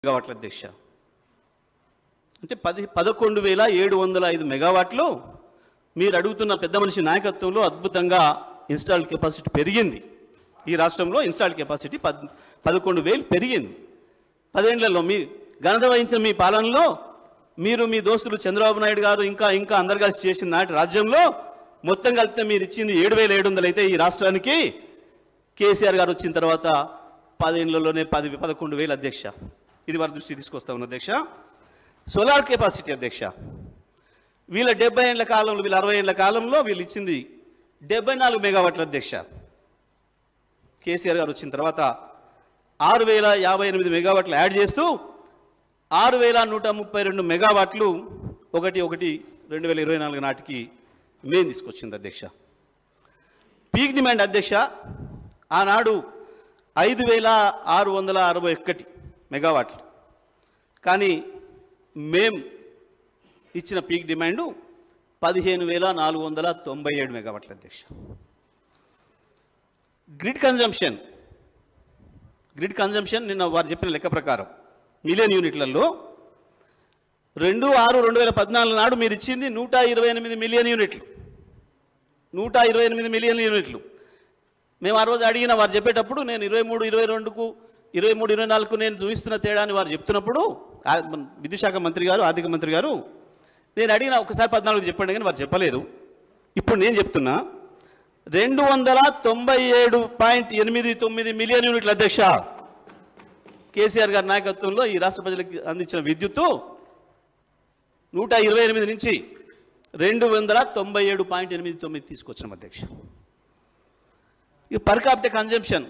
మెగావాట్ల అధ్యక్ష అంటే 11,705 మెగావాట్లు మీరు అడుగుతున్న పెద్ద మనిషి నాయకత్వంలో అద్భుతంగా ఇన్స్టాల్డ్ కెపాసిటీ పెరిగింది. ఈ రాష్ట్రంలో ఇన్స్టాల్డ్ కెపాసిటీ 11,000 పెరిగింది. 10 ఏళ్లలో మీ ఘనత వహించిన మీ పాలనలో మీరు మీ దోస్తులు చంద్రబాబు నాయుడు గారు ఇంకా అందరు కలిసి చేసిన నాటి రాజ్యంలో మొత్తం కలిపితే మీరు ఇచ్చింది 7,700 అయితే ఈ రాష్ట్రానికి కేసీఆర్ గారు వచ్చిన తర్వాత 10 ఏళ్లలోనే 11,000 అధ్యక్ష. ఇది వారి దృష్టి తీసుకొస్తా ఉన్న అధ్యక్ష. సోలార్ కెపాసిటీ అధ్యక్ష వీళ్ళ 70 ఏళ్ల కాలంలో వీళ్ళ 60 ఏళ్ల కాలంలో వీళ్ళు ఇచ్చింది 74 మెగావాట్ల అధ్యక్ష. కేసీఆర్ గారు వచ్చిన తర్వాత 6,058 మెగావాట్లు యాడ్ చేస్తూ 6,132 మెగావాట్లు 1/1/2024 నాటికి మేము తీసుకొచ్చింది అధ్యక్ష. పీక్ డిమాండ్ అధ్యక్ష ఆనాడు 5,661 మెగావాట్లు, కానీ మేము ఇచ్చిన పీక్ డిమాండు 15,497 మెగావాట్ల అధ్యక్ష. గ్రిడ్ కన్జంప్షన్ నిన్న వారు చెప్పిన లెక్క ప్రకారం మిలియన్ యూనిట్లలో 2/6/2014 నాడు మీరు ఇచ్చింది 128 మిలియన్ యూనిట్లు. 128 మిలియన్ యూనిట్లు. మేము ఆ రోజు అడిగిన వారు చెప్పేటప్పుడు నేను 23-22కు 23-24కు నేను చూపిస్తున్న తేడాని వారు చెప్తున్నప్పుడు విద్యుత్ శాఖ మంత్రి గారు ఆర్థిక మంత్రి గారు నేను అడిగిన ఒకసారి 14 చెప్పండి కానీ వారు చెప్పలేదు. ఇప్పుడు నేను చెప్తున్నా 297.89 మిలియన్ యూనిట్ల అధ్యక్ష. కేసీఆర్ గారి నాయకత్వంలో ఈ రాష్ట్ర ప్రజలకు అందించిన విద్యుత్తు 128 నుంచి 297.89 తీసుకొచ్చాం అధ్యక్ష. ఈ పర్ క్యాపిటల్ కన్జంప్షన్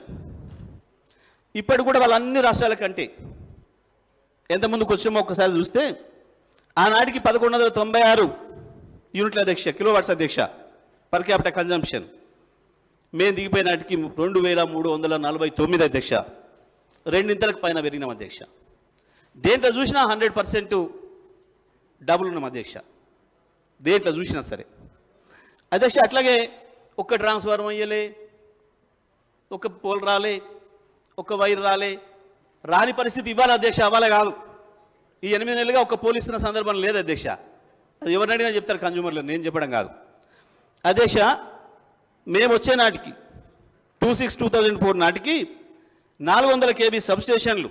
ఇప్పటి కూడా వాళ్ళ అన్ని రాష్ట్రాల కంటే ఎంత ముందుకు వచ్చామో ఒకసారి చూస్తే ఆనాటికి 1196 యూనిట్ల అధ్యక్ష కిలోవాట్స్ అధ్యక్ష పర్ క్యాపిటల్ కన్జంప్షన్. మేము దిగిపోయిన నాటికి 2,349 అధ్యక్ష. రెండింతలకు పైన పెరిగినాం అధ్యక్ష. దేంట్లో చూసినా 100% డబుల్ ఉన్నాం అధ్యక్ష. దేంట్లో చూసినా సరే అధ్యక్ష. అట్లాగే ఒక్క ట్రాన్స్ఫార్మర్ అయ్యలే, ఒక పోల్ రాలే, ఒక వైర్ రాని పరిస్థితి ఇవ్వాలి అధ్యక్ష. అవ్వాలి కాదు. ఈ 8 నెలలుగా ఒక పోల్ ఇస్తున్న సందర్భం లేదు అధ్యక్ష. అది ఎవరిని అడిగినా చెప్తారు కన్జ్యూమర్లు, నేను చెప్పడం కాదు అధ్యక్ష. మేము వచ్చే నాటికి 26/2004 నాటికి 400 kV సబ్స్టేషన్లు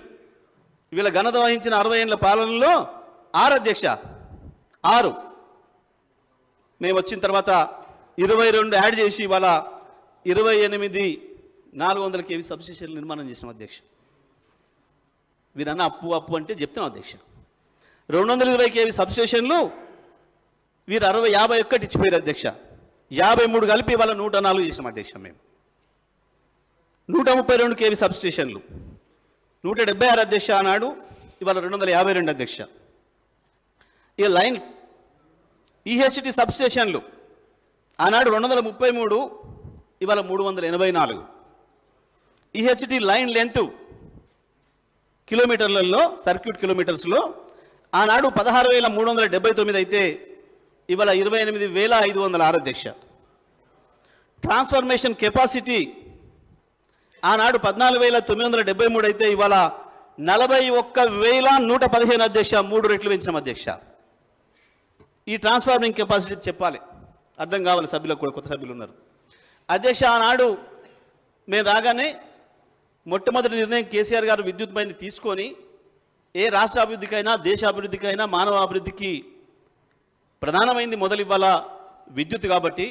వీళ్ళ ఘనత వహించిన 60 ఏళ్ల పాలనలో 6 అధ్యక్ష. 6 మేము వచ్చిన తర్వాత 22 యాడ్ చేసి ఇవాళ 28 400 kV సబ్స్టేషన్లు నిర్మాణం చేసినాం అధ్యక్ష. వీరన్న అప్పు అంటే చెప్తున్నాం అధ్యక్ష. 220 kV సబ్స్టేషన్లు వీరు 51 ఇచ్చిపోయారు అధ్యక్ష. 53 కలిపి ఇవాళ 104 చేసినాం అధ్యక్ష. మేము 132 kV సబ్స్టేషన్లు 176 అధ్యక్ష ఆనాడు, ఇవాళ 252 అధ్యక్ష. ఇక లైన్ ఈహెచ్టి సబ్స్టేషన్లు ఆనాడు 233, ఇవాళ 384. ఈహెచ్టి లైన్ లెంత్ కిలోమీటర్లలో సర్క్యూట్ కిలోమీటర్స్లో ఆనాడు 16,379 అయితే ఇవాళ 28,506 అధ్యక్ష. ట్రాన్స్ఫర్మేషన్ కెపాసిటీ ఆనాడు 14,973 అయితే ఇవాళ 41,115 అధ్యక్ష. 3 రెట్లు పెంచాం అధ్యక్ష. ఈ ట్రాన్స్ఫార్మింగ్ కెపాసిటీ చెప్పాలి, అర్థం కావాలి సభ్యులకు కూడా. కొత్త సభ్యులు ఉన్నారు అధ్యక్ష. ఆనాడు మేము రాగానే మొట్టమొదటి నిర్ణయం కేసీఆర్ గారు విద్యుత్ పైన తీసుకొని ఏ రాష్ట్ర అభివృద్ధికైనా దేశ అభివృద్ధికైనా మానవ అభివృద్ధికి ప్రధానమైంది మొదలు ఇవ్వాల విద్యుత్. కాబట్టి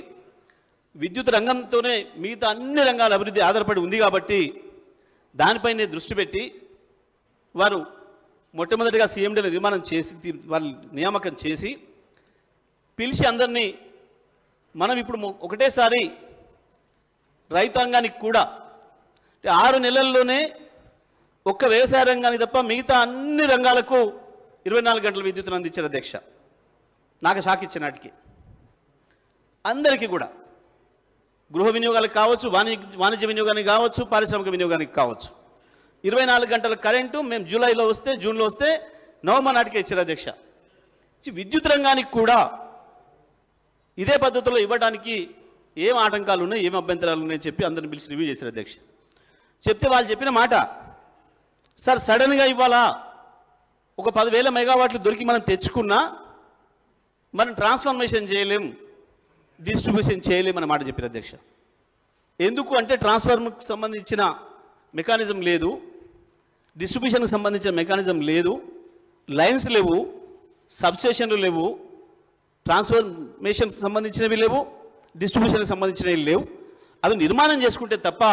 విద్యుత్ రంగంతోనే మిగతా అన్ని రంగాల అభివృద్ధి ఆధారపడి ఉంది. కాబట్టి దానిపైనే దృష్టి పెట్టి వారు మొట్టమొదటిగా సీఎండీని నిర్మాణం చేసి వాళ్ళు నియామకం చేసి పిలిచి అందరినీ మనం ఇప్పుడు ఒకటేసారి రైతాంగానికి కూడా 6 నెలల్లోనే ఒక్క వ్యవసాయ రంగానికి తప్ప మిగతా అన్ని రంగాలకు 24 గంటల విద్యుత్తును అందించారు అధ్యక్ష. నాకు షాక్ ఇచ్చే నాటికి అందరికీ కూడా గృహ వినియోగాలకు కావచ్చు, వాణిజ్య వినియోగానికి కావచ్చు, పారిశ్రామిక వినియోగానికి కావచ్చు 24 గంటల కరెంటు మేము జూలైలో వస్తే జూన్లో వస్తే నవంబర్ నాటికే ఇచ్చారు అధ్యక్ష. విద్యుత్ రంగానికి కూడా ఇదే పద్ధతిలో ఇవ్వడానికి ఏం ఆటంకాలు ఉన్నాయి, ఏం అభ్యంతరాలు ఉన్నాయని చెప్పి అందరిని పిలిచి రివ్యూ చేశారు అధ్యక్ష. చెప్తే వాళ్ళు చెప్పిన మాట, సార్ సడన్గా ఇవ్వాలా ఒక 10,000 మెగావాట్లు దొరికి మనం తెచ్చుకున్నా మనం ట్రాన్స్ఫర్మేషన్ చేయలేం, డిస్ట్రిబ్యూషన్ చేయలేం అన్నమాట చెప్పారు అధ్యక్ష. ఎందుకు అంటే ట్రాన్స్ఫార్మర్కి సంబంధించిన మెకానిజం లేదు, డిస్ట్రిబ్యూషన్కి సంబంధించిన మెకానిజం లేదు, లైన్స్ లేవు, సబ్స్టేషన్లు లేవు, ట్రాన్స్ఫర్మేషన్కి సంబంధించినవి లేవు, డిస్ట్రిబ్యూషన్కి సంబంధించినవి లేవు. అవి నిర్మాణం చేసుకుంటే తప్ప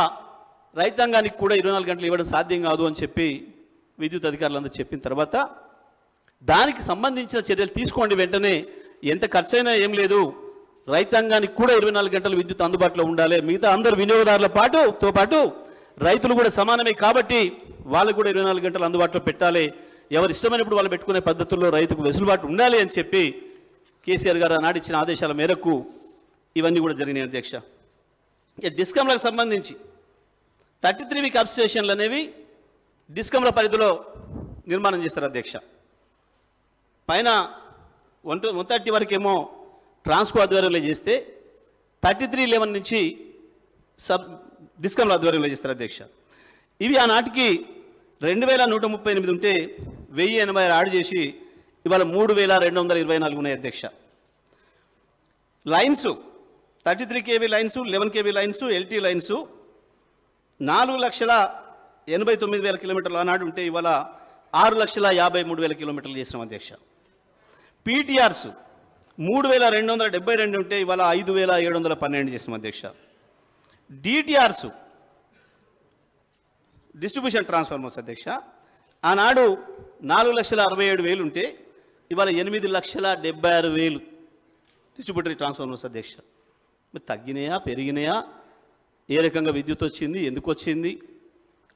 రైతాంగానికి కూడా 24 గంటలు ఇవ్వడం సాధ్యం కాదు అని చెప్పి విద్యుత్ అధికారులందరూ చెప్పిన తర్వాత దానికి సంబంధించిన చర్యలు తీసుకోండి, వెంటనే ఎంత ఖర్చైనా ఏం లేదు, రైతాంగానికి కూడా 24 గంటలు విద్యుత్ అందుబాటులో ఉండాలి, మిగతా అందరు వినియోగదారుల పాటు రైతులు కూడా సమానమే కాబట్టి వాళ్ళకు కూడా 24 గంటలు అందుబాటులో పెట్టాలి, ఎవరు ఇష్టమైనప్పుడు వాళ్ళు పెట్టుకునే పద్ధతుల్లో రైతుకు వెసులుబాటు ఉండాలి అని చెప్పి కేసీఆర్ గారు ఆనాడు ఇచ్చిన ఆదేశాల మేరకు ఇవన్నీ కూడా జరిగినాయి అధ్యక్ష. డిస్కంలకు సంబంధించి 33 వీక్ అప్ స్టేషన్లు అనేవి డిస్కంల పరిధిలో నిర్మాణం చేస్తారు అధ్యక్ష. పైన 130 వరకేమో ట్రాన్స్కో ఆధ్వర్యంలో చేస్తే 3311 నుంచి డిస్కంల ఆధ్వర్యంలో చేస్తారు అధ్యక్ష. ఇవి ఆనాటికి 2138 ఉంటే 1080 యాడ్ చేసి ఇవాళ 3224 ఉన్నాయి అధ్యక్ష. Lines 33 kV lines, 11 kV lines, LT lines 4,89,000 కిలోమీటర్లు ఆనాడు ఉంటే ఇవాళ 6,53,000 కిలోమీటర్లు చేసినాం అధ్యక్ష. పీటీఆర్స్ 3,272 ఉంటే ఇవాళ 5,712 చేసినాం అధ్యక్ష. డిటిఆర్స్ డిస్ట్రిబ్యూషన్ ట్రాన్స్ఫార్మర్స్ అధ్యక్ష ఆనాడు 4,67,000 ఉంటే ఇవాళ 8,76,000 డిస్ట్రిబ్యూటరీ ట్రాన్స్ఫార్మర్స్ అధ్యక్ష. మరి తగ్గినాయా పెరిగినాయా, ఏ రకంగా విద్యుత్ వచ్చింది, ఎందుకు వచ్చింది,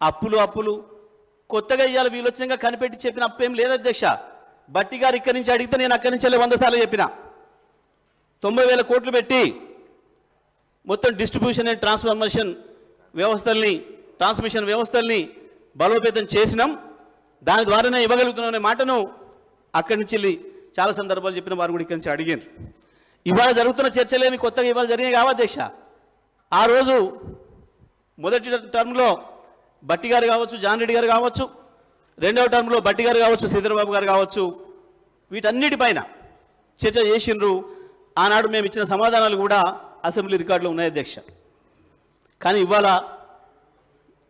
అప్పులు కొత్తగా ఇవాళ వీళ్ళు వచ్చినాక కనిపెట్టి చెప్పిన అప్పేం లేదు అధ్యక్ష. బట్టి గారు ఇక్కడి నుంచి అడిగితే నేను అక్కడి నుంచి 100 సార్లు చెప్పిన 90,000 కోట్లు పెట్టి మొత్తం డిస్ట్రిబ్యూషన్ అండ్ ట్రాన్స్ఫర్మేషన్ వ్యవస్థల్ని, ట్రాన్స్మిషన్ వ్యవస్థల్ని బలోపేతం చేసినాం, దాని ద్వారానే ఇవ్వగలుగుతున్నాం అనే మాటను అక్కడి నుంచి చాలా సందర్భాలు చెప్పిన వారు కూడా ఇక్కడి నుంచి అడిగారు. ఇవాళ జరుగుతున్న చర్చలేమి కొత్తగా ఇవాళ జరిగినాయి కావు అధ్యక్ష. ఆ రోజు మొదటి టర్మ్లో బట్టి గారు కావచ్చు, జాన్ రెడ్డి గారు కావచ్చు, రెండవ టర్మ్లో బట్టి గారు కావచ్చు, శ్రీధరబాబు గారు కావచ్చు, వీటన్నిటిపైన చర్చ చేసిండ్రు. ఆనాడు మేము ఇచ్చిన సమాధానాలు కూడా అసెంబ్లీ రికార్డులో ఉన్నాయి అధ్యక్ష. కానీ ఇవాళ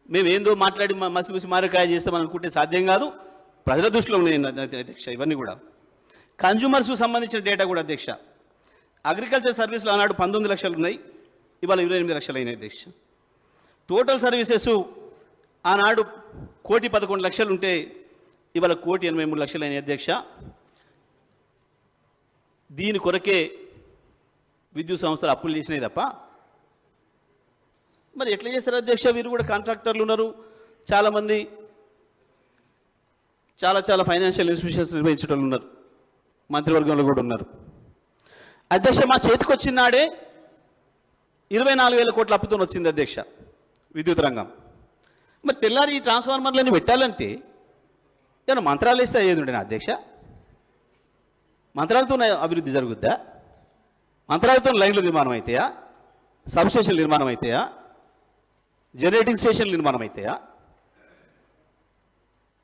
మేము ఏందో మాట్లాడి మసిమసి మారకాయ చేస్తామని అనుకుంటే సాధ్యం కాదు, ప్రజల దృష్టిలో ఉన్నాయి అధ్యక్ష. ఇవన్నీ కూడా కన్జ్యూమర్స్కు సంబంధించిన డేటా కూడా అధ్యక్ష. అగ్రికల్చర్ సర్వీసులు ఆనాడు 19 లక్షలు ఉన్నాయి, ఇవాళ 28 లక్షలు అయినాయి అధ్యక్ష. టోటల్ సర్వీసెస్ ఆనాడు 1,11,00,000 ఉంటే ఇవాళ 1,83,00,000 అయినాయి అధ్యక్ష. దీని కొరకే విద్యుత్ సంస్థలు అప్పులు చేసినాయి తప్ప మరి ఎట్లా చేస్తారు అధ్యక్ష? వీరు కూడా కాంట్రాక్టర్లు ఉన్నారు, చాలామంది చాలా ఫైనాన్షియల్ ఇన్స్టిట్యూషన్స్ నిర్వహించే వాళ్ళు ఉన్నారు, మంత్రివర్గంలో కూడా ఉన్నారు అధ్యక్ష. మా చేతికి వచ్చిన నాడే 24,000 కోట్ల అప్పుతో వచ్చింది అధ్యక్ష విద్యుత్ రంగం. మరి తెల్లారి ఈ ట్రాన్స్ఫార్మర్లని పెట్టాలంటే ఏమైనా మంత్రాలు ఇస్తే అయ్యేది ఉండేనా అధ్యక్ష? మంత్రాలతో అభివృద్ధి జరుగుద్దా? మంత్రాలతో లైన్లు నిర్మాణం అవుతాయా? సబ్స్టేషన్లు నిర్మాణం అవుతాయా? జనరేటింగ్ స్టేషన్లు నిర్మాణం అవుతాయా?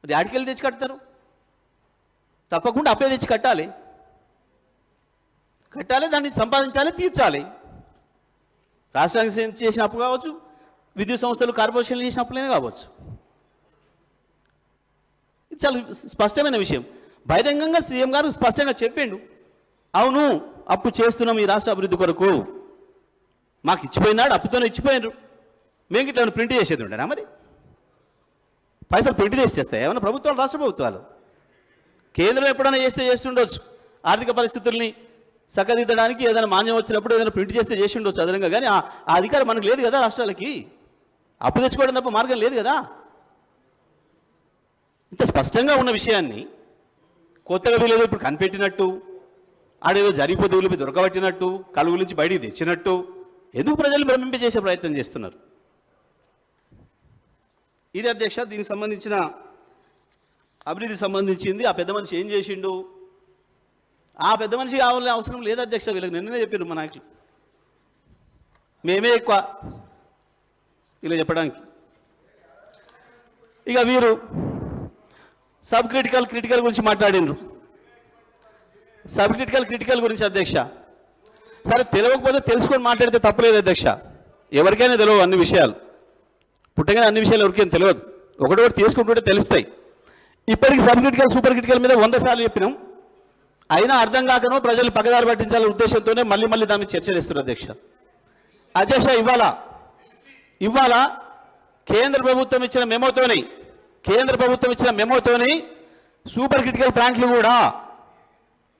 మరి ఆడికెళ్ళి తెచ్చి కడతారు? తప్పకుండా అప్పే తెచ్చి కట్టాలి, దాన్ని సంపాదించాలి, తీర్చాలి. రాష్ట్రానికి చేసిన అప్పు కావచ్చు, విద్యుత్ సంస్థలు కార్పొరేషన్లు చేసిన అప్పులనే కావచ్చు. ఇది చాలా స్పష్టమైన విషయం. బహిరంగంగా సీఎం గారు స్పష్టంగా చెప్పిండు, అవును అప్పు చేస్తున్నాం ఈ రాష్ట్ర అభివృద్ధి కొరకు, మాకు ఇచ్చిపోయినాడు, అప్పుతోనే ఇచ్చిపోయినారు, మేము ఇట్లా ప్రింట్ చేసేది ఉండేనా? మరి పైసలు ప్రింట్ చేసి చేస్తాయి ఏమన్నా ప్రభుత్వాలు, రాష్ట్ర ప్రభుత్వాలు? కేంద్రం ఎప్పుడైనా చేస్తుండొచ్చు, ఆర్థిక పరిస్థితుల్ని చక్కదిద్దడానికి ఏదైనా మాన్యం వచ్చినప్పుడు ఏదైనా ప్రింట్ చేస్తే చేసి ఉండొచ్చు అదనంగా, కానీ ఆ అధికారం మనకు లేదు కదా. రాష్ట్రాలకి అప్పు తెచ్చుకోవడం తప్ప మార్గం లేదు కదా. ఇంత స్పష్టంగా ఉన్న విషయాన్ని కొత్తగా వీళ్ళు ఇప్పుడు కనిపెట్టినట్టు, ఆడేదో జరిగిపోతే వీళ్ళు దొరకబట్టినట్టు, కలుగు నుంచి బయటికి తెచ్చినట్టు ఎందుకు ప్రజలు భ్రమింపజేసే ప్రయత్నం చేస్తున్నారు? ఇది అధ్యక్ష దీనికి సంబంధించిన అభివృద్ధి సంబంధించింది. ఆ పెద్ద మనిషి ఏం చేసిండు, ఆ పెద్ద మనిషి కావాలని అవసరం లేదు అధ్యక్ష. వీళ్ళకి నిన్ననే చెప్పారు మా నాయకులు, మేమే ఎక్కువ ఇలా చెప్పడానికి. ఇక వీరు సబ్ క్రిటికల్ గురించి మాట్లాడినరు. సబ్ క్రిటికల్ గురించి అధ్యక్ష, సరే తెలియకపోతే తెలుసుకొని మాట్లాడితే తప్పలేదు అధ్యక్ష. ఎవరికైనా తెలియవు అన్ని విషయాలు, పుట్టగానే అన్ని విషయాలు ఎవరికైనా తెలియదు, ఒకటి తీసుకుంటుంటే తెలుస్తాయి. ఇప్పటికి సబ్ క్రిటికల్ సూపర్ క్రిటికల్ మీద 100 సార్లు చెప్పినాం, అయినా అర్థం కాకనో ప్రజలు పగదారి పట్టించాలనే ఉద్దేశంతోనే మళ్ళీ దాన్ని చర్చలు ఇస్తున్నారు అధ్యక్ష. ఇవాళ కేంద్ర ప్రభుత్వం ఇచ్చిన మెమోతోని సూపర్ క్రిటికల్ ప్లాంట్లు కూడా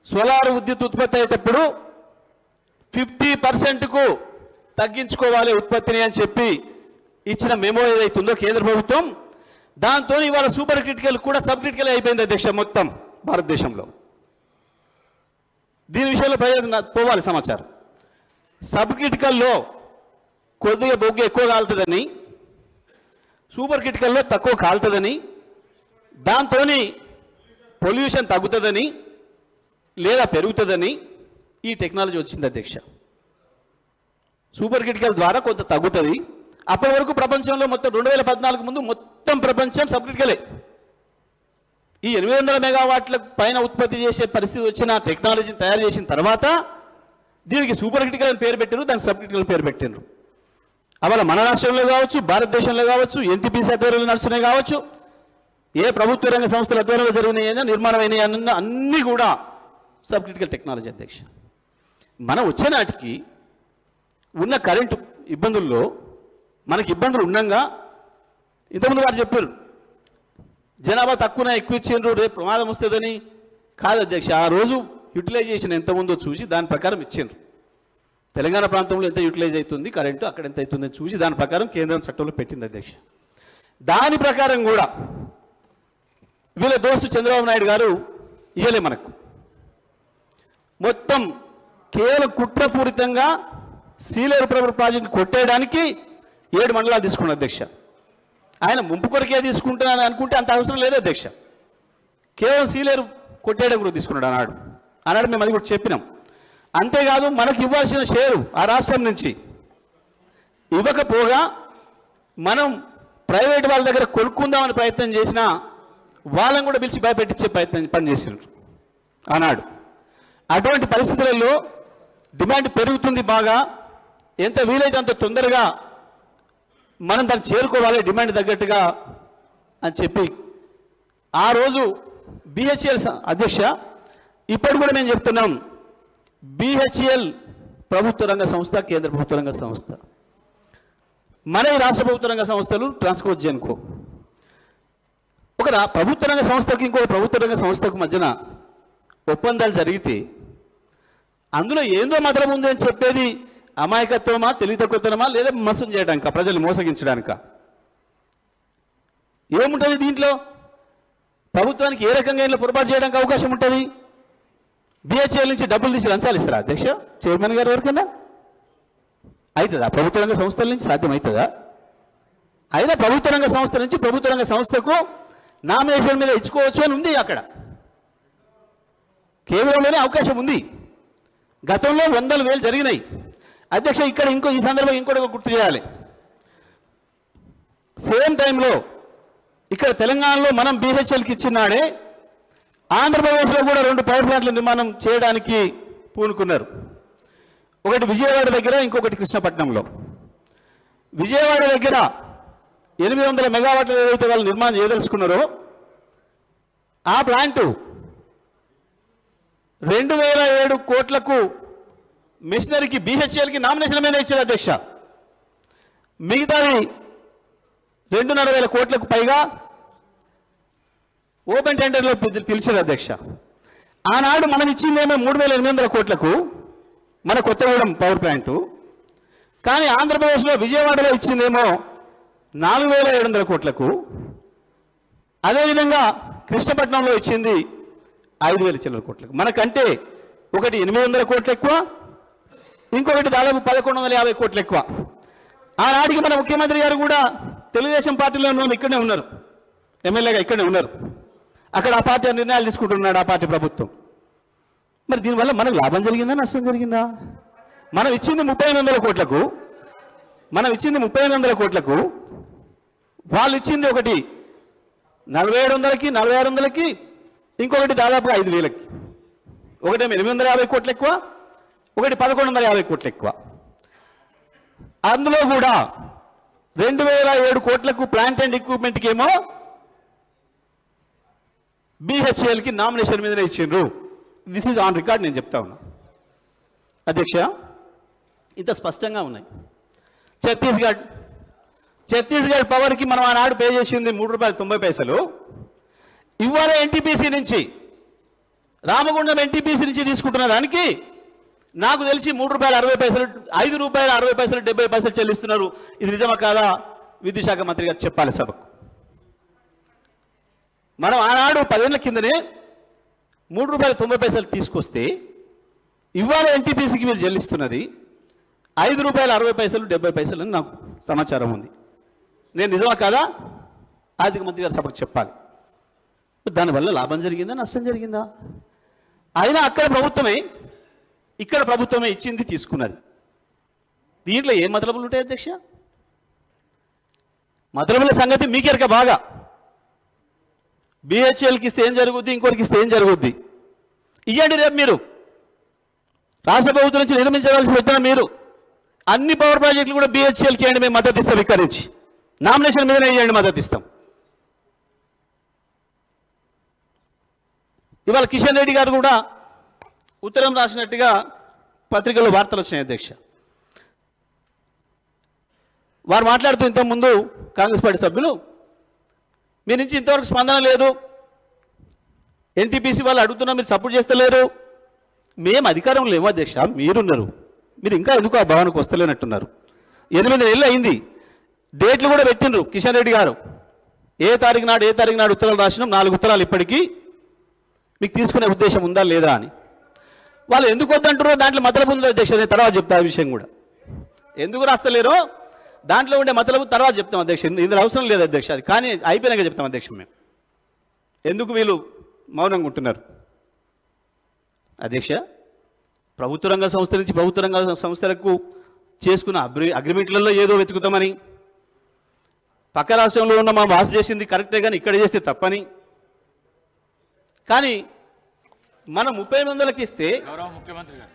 సోలార్ విద్యుత్ ఉత్పత్తి అయ్యేటప్పుడు 50%కు తగ్గించుకోవాలి ఉత్పత్తిని అని చెప్పి ఇచ్చిన మెమో ఏదైతుందో కేంద్ర ప్రభుత్వం, దాంతో ఇవాళ సూపర్ క్రిటికల్ కూడా సబ్ క్రిటికల్ అయిపోయింది అధ్యక్ష మొత్తం భారతదేశంలో. దీని విషయంలో ప్రజలకు పోవాలి సమాచారం. సబ్ క్రిటికల్లో కొద్దిగా బొగ్గు ఎక్కువ కాలుతుందని, సూపర్ క్రిటికల్లో తక్కువ కాలుతుందని, దాంతో పొల్యూషన్ తగ్గుతుందని లేదా పెరుగుతుందని ఈ టెక్నాలజీ వచ్చింది అధ్యక్ష. సూపర్ క్రిటికల్ ద్వారా కొంత తగ్గుతుంది. అప్పటి వరకు ప్రపంచంలో మొత్తం 2014 ముందు మొత్తం ప్రపంచం సబ్ క్రిటికలే. ఈ 800 మెగావాట్ల పైన ఉత్పత్తి చేసే పరిస్థితి వచ్చిన టెక్నాలజీని తయారు చేసిన తర్వాత దీనికి సూపర్ క్రిటికల్ అని పేరు పెట్టారు, దానికి సబ్ క్రిటికల్ పేరు పెట్టారు. అవాళ మన రాష్ట్రంలో కావచ్చు, భారతదేశంలో కావచ్చు, ఎన్టీపీసీ ఆధ్వర్యంలో నడుస్తున్నాయి కావచ్చు, ఏ ప్రభుత్వ రంగ సంస్థల ఆధ్వర్యంలో జరిగినాయైనా నిర్మాణం అయినాయన్న అన్నీ కూడా సబ్ క్రిటికల్ టెక్నాలజీ అధ్యక్ష. మనం వచ్చే నాటికి ఉన్న కరెంటు ఇబ్బందుల్లో మనకి ఇబ్బందులు ఉండగా, ఇంతకుముందు వారు చెప్పారు జనాభా తక్కువ ఎక్కువ ఇచ్చిండ్రు రేపు ప్రమాదం వస్తుందని. కాదు అధ్యక్ష, ఆ రోజు యూటిలైజేషన్ ఎంత ఉందో చూసి దాని ప్రకారం ఇచ్చిండ్రు. తెలంగాణ ప్రాంతంలో ఎంత యూటిలైజ్ అవుతుంది కరెంటు, అక్కడ ఎంత అవుతుందని చూసి దాని ప్రకారం కేంద్రం చట్టంలో పెట్టింది అధ్యక్ష. దాని ప్రకారం కూడా వీళ్ళ దోస్తు చంద్రబాబు నాయుడు గారు ఇవ్వలే మనకు, మొత్తం కేవలం కుట్రపూరితంగా సీలేరు ప్రాజెక్టు కొట్టేయడానికి 7 మండలాలు తీసుకున్నాడు అధ్యక్ష. ఆయన ముంపు కొరకే తీసుకుంటానని అనుకుంటే అంత అవసరం లేదు అధ్యక్ష. కేవలం సీలేరు కొట్టేయడం కూడా తీసుకున్నాడు ఆనాడు మేము అది కూడా చెప్పినాం. అంతేకాదు మనకు ఇవ్వాల్సిన షేరు ఆ రాష్ట్రం నుంచి ఇవ్వకపోగా మనం ప్రైవేట్ వాళ్ళ దగ్గర కొనుక్కుందామని ప్రయత్నం చేసినా వాళ్ళని కూడా పిలిచి భయపెట్టించే పనిచేసినారు ఆనాడు. అటువంటి పరిస్థితులలో డిమాండ్ పెరుగుతుంది బాగా, ఎంత వీలైతే అంత తొందరగా మనం దాన్ని చేరుకోవాలి డిమాండ్ తగ్గట్టుగా అని చెప్పి ఆ రోజు BHEL అధ్యక్ష, ఇప్పుడు కూడా మేము చెప్తున్నాం, BHEL ప్రభుత్వ రంగ సంస్థ, కేంద్ర ప్రభుత్వ రంగ సంస్థ, మన రాష్ట్ర ప్రభుత్వ రంగ సంస్థలు ట్రాన్స్కో జెన్కో. ఒక ప్రభుత్వ రంగ సంస్థకు ఇంకో ప్రభుత్వ రంగ సంస్థకు మధ్యన ఒప్పందాలు జరిగితే అందులో ఏందో మతలం ఉంది అని చెప్పేది అమాయకత్వమా, తెలివి తక్కువతనమా, లేదా మోసం చేయడానిక, ప్రజలు మోసగించడానిక? ఏముంటుంది దీంట్లో? ప్రభుత్వానికి ఏ రకంగా ఇంట్లో పొరపాటు చేయడానికి అవకాశం ఉంటుంది? BHEL నుంచి డబ్బులు తీసి లంచాలు ఇస్తారా అధ్యక్ష? చైర్మన్ గారు ఎవరికైనా అవుతుందా? ప్రభుత్వ రంగ సంస్థల నుంచి సాధ్యమవుతుందా? అయినా ప్రభుత్వ రంగ సంస్థ నుంచి ప్రభుత్వ రంగ సంస్థకు నామినేషన్ మీద ఇచ్చుకోవచ్చు అని ఉంది అక్కడ, కేవలంలోనే అవకాశం ఉంది. గతంలో 100,000 జరిగినాయి అధ్యక్ష. ఇక్కడ ఈ సందర్భంగా ఇంకోటి గుర్తు చేయాలి. సేమ్ టైంలో ఇక్కడ తెలంగాణలో మనం BHELకి ఇచ్చినాడే ఆంధ్రప్రదేశ్లో కూడా 2 పవర్ ప్లాంట్ల నిర్మాణం చేయడానికి పూనుకున్నారు. ఒకటి విజయవాడ దగ్గర, ఇంకొకటి కృష్ణపట్నంలో. విజయవాడ దగ్గర 800 మెగావాట్లు ఏదైతే వాళ్ళు నిర్మాణం చేయదలుచుకున్నారో ఆ ప్లాంటు 2007 కోట్లకు మిషనరీకి BHELకి నామినేషన్ మీద ఇచ్చారు అధ్యక్ష. మిగతాది 2,500 కోట్లకు పైగా ఓపెన్ టెండర్లో పిలిచారు అధ్యక్ష. ఆనాడు మనం ఇచ్చిందేమో 3,800 కోట్లకు మన కొత్తగూడెం పవర్ ప్లాంటు, కానీ ఆంధ్రప్రదేశ్లో విజయవాడలో ఇచ్చిందేమో 4,700 కోట్లకు. అదేవిధంగా కృష్ణపట్నంలో ఇచ్చింది 5,000 చిల్లర కోట్లకు. మనకంటే ఒకటి 800 కోట్లు ఎక్కువ, ఇంకొకటి దాదాపు 1,150 కోట్లు ఎక్కువ. ఆనాటికి మన ముఖ్యమంత్రి గారు కూడా తెలుగుదేశం పార్టీలో ఇక్కడనే ఉన్నారు, ఎమ్మెల్యేగా ఇక్కడనే ఉన్నారు. అక్కడ ఆ పార్టీ నిర్ణయాలు తీసుకుంటున్నాడు ఆ పార్టీ ప్రభుత్వం. మరి దీనివల్ల మనకు లాభం జరిగిందా, నష్టం జరిగిందా? మనం ఇచ్చింది 3,800 కోట్లకు, వాళ్ళు ఇచ్చింది ఒకటి 4700కి 4600కి ఇంకొకటి దాదాపుగా 5000కి. ఒకటేమో 850 కోట్లు ఎక్కువ, ఒకటి 1150 కోట్లు ఎక్కువ. అందులో కూడా 2007 కోట్లకు ప్లాంట్ అండ్ ఎక్విప్మెంట్కి ఏమో BHELకి నామినేషన్ మీదనే ఇచ్చిండ్రు. దిస్ ఈజ్ ఆన్ రికార్డ్, నేను చెప్తా ఉన్నా అధ్యక్ష. ఇంత స్పష్టంగా ఉన్నాయి. ఛత్తీస్గఢ్ పవర్కి మనం ఆనాడు పే చేసింది ₹3.90. ఇవాళ ఎన్టీపీసీ నుంచి, రామగుండం ఎన్టీపీసీ నుంచి తీసుకుంటున్న దానికి నాకు తెలిసి ₹3.60, ₹5.60, 70 చెల్లిస్తున్నారు. ఇది నిజమా కాదా విద్యుత్ శాఖ మంత్రి గారు చెప్పాలి సభకు. మనం ఆనాడు 10 ఏళ్ల కిందనే ₹3.90 తీసుకొస్తే ఇవాళ ఎన్టీపీసీకి మీరు చెల్లిస్తున్నది ₹5.60, 70 అని నాకు సమాచారం ఉంది. నేను నిజమా కాదా ఆర్థిక మంత్రి గారు సభకు చెప్పాలి. దానివల్ల లాభం జరిగిందా, నష్టం జరిగిందా? అయినా అక్కడ ప్రభుత్వమే, ఇక్కడ ప్రభుత్వమే ఇచ్చింది, తీసుకున్నది. దీంట్లో ఏం మతలబులు ఉంటాయి అధ్యక్ష? మతలబుల సంగతి మీకెరక బాగా. BHELకి ఇస్తే ఏం జరుగుద్ది, ఇంకోటికి ఇస్తే ఏం జరుగుద్ది? ఇవ్వండి. రేపు మీరు రాష్ట్ర ప్రభుత్వం నుంచి నిర్మించవలసి వచ్చిన మీరు అన్ని పవర్ ప్రాజెక్టులు కూడా BHELకి ఇవ్వండి, మేము మద్దతు ఇస్తాం. ఇక్కడి నుంచి నామినేషన్ మీదనే ఇవ్వండి, మద్దతు ఇస్తాం. ఇవాళ కిషన్ రెడ్డి గారు కూడా ఉత్తరం రాసినట్టుగా పత్రికల్లో వార్తలు వచ్చినాయి అధ్యక్ష. వారు మాట్లాడుతూ ఇంతకుముందు కాంగ్రెస్ పార్టీ సభ్యులు, మీ నుంచి ఇంతవరకు స్పందన లేదు, ఎన్టీపీసీ వాళ్ళు అడుగుతున్నా మీరు సపోర్ట్ చేస్తలేరు. మేము అధికారంలో లేవు అధ్యక్ష, మీరున్నారు, మీరు ఇంకా ఎందుకు ఆ భవన్కి వస్తలేనట్టున్నారు. 8 నెలలు అయింది, డేట్లు కూడా పెట్టిండ్రు కిషన్ రెడ్డి గారు. ఏ తారీఖు నాడు ఉత్తరాలు రాసినాం, 4 ఉత్తరాలు ఇప్పటికీ. మీకు తీసుకునే ఉద్దేశం ఉందా లేదా అని. వాళ్ళు ఎందుకు వద్దంటారో దాంట్లో మతలబు ఉంది అధ్యక్ష, నేను తర్వాత చెప్తా. ఆ విషయం కూడా ఎందుకు రాస్తలేరో దాంట్లో ఉండే మతలబు తర్వాత చెప్తాం అధ్యక్ష. ఇందులో అవసరం లేదు అధ్యక్ష, అది కానీ అయిపోయినాక చెప్తాం అధ్యక్ష. మేము ఎందుకు వీళ్ళు మౌనంగా ఉంటున్నారు అధ్యక్ష? ప్రభుత్వ రంగ సంస్థ నుంచి ప్రభుత్వ రంగ సంస్థలకు చేసుకున్న అగ్రిమెంట్లలో ఏదో వెతుకుతామని, పక్క రాష్ట్రంలో ఉన్న మా వాసు చేసింది కరెక్టే కానీ ఇక్కడ చేస్తే తప్పని, కానీ మనం 30 మందికి ఇస్తే గౌరవ ముఖ్యమంత్రి గారు